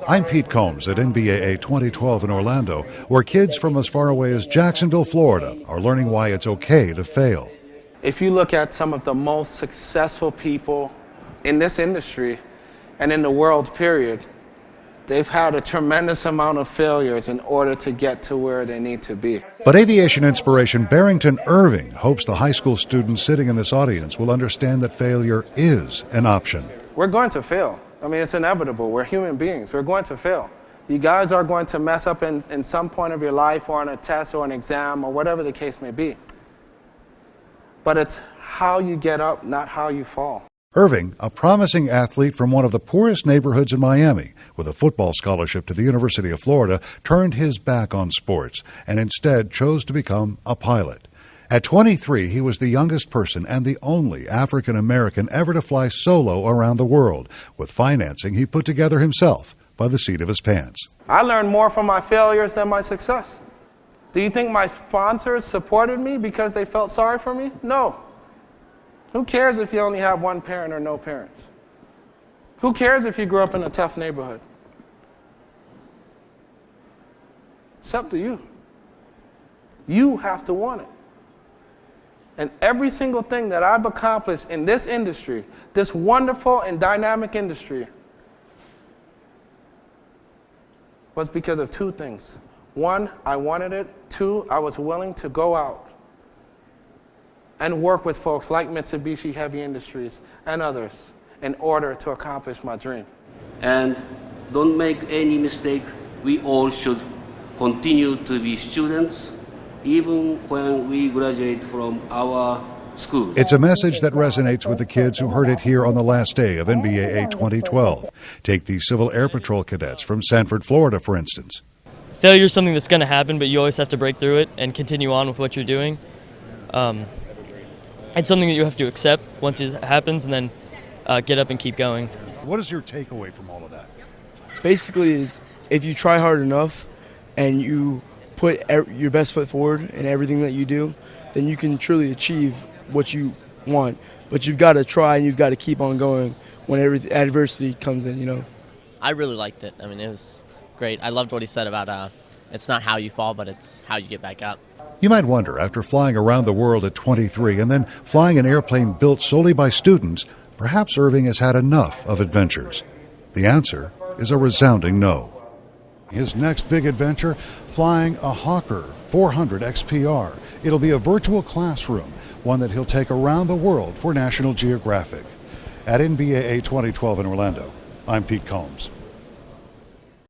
I'm Pete Combs at NBAA 2012 in Orlando, where kids from as far away as Jacksonville, Florida are learning why it's okay to fail. If you look at some of the most successful people in this industry and in the world, period, they've had a tremendous amount of failures in order to get to where they need to be. But aviation inspiration Barrington Irving hopes the high school students sitting in this audience will understand that failure is an option. We're going to fail. I mean, it's inevitable. We're human beings. We're going to fail. You guys are going to mess up in some point of your life or on a test or an exam or whatever the case may be. But it's how you get up, not how you fall. Irving, a promising athlete from one of the poorest neighborhoods in Miami, with a football scholarship to the University of Florida, turned his back on sports and instead chose to become a pilot. At 23, he was the youngest person and the only African American ever to fly solo around the world, with financing he put together himself by the seat of his pants. I learned more from my failures than my success. Do you think my sponsors supported me because they felt sorry for me? No. Who cares if you only have one parent or no parents? Who cares if you grew up in a tough neighborhood? It's up to you. You have to want it. And every single thing that I've accomplished in this industry, this wonderful and dynamic industry, was because of two things. One, I wanted it. Two, I was willing to go out and work with folks like Mitsubishi Heavy Industries and others in order to accomplish my dream. And don't make any mistake, we all should continue to be students even when we graduate from our school. It's a message that resonates with the kids who heard it here on the last day of NBAA 2012. Take the Civil Air Patrol cadets from Sanford, Florida, for instance. Failure is something that's going to happen, but you always have to break through it and continue on with what you're doing. It's something that you have to accept once it happens and then get up and keep going. What is your takeaway from all of that? Basically, is if you try hard enough and you put your best foot forward in everything that you do, then you can truly achieve what you want. But you've got to try and you've got to keep on going when adversity comes in, you know. I really liked it. I mean, it was great. I loved what he said about it's not how you fall, but it's how you get back up. You might wonder, after flying around the world at 23 and then flying an airplane built solely by students, perhaps Irving has had enough of adventures. The answer is a resounding no. His next big adventure, flying a Hawker 400 XPR. It'll be a virtual classroom, one that he'll take around the world for National Geographic. At NBAA 2012 in Orlando, I'm Pete Combs.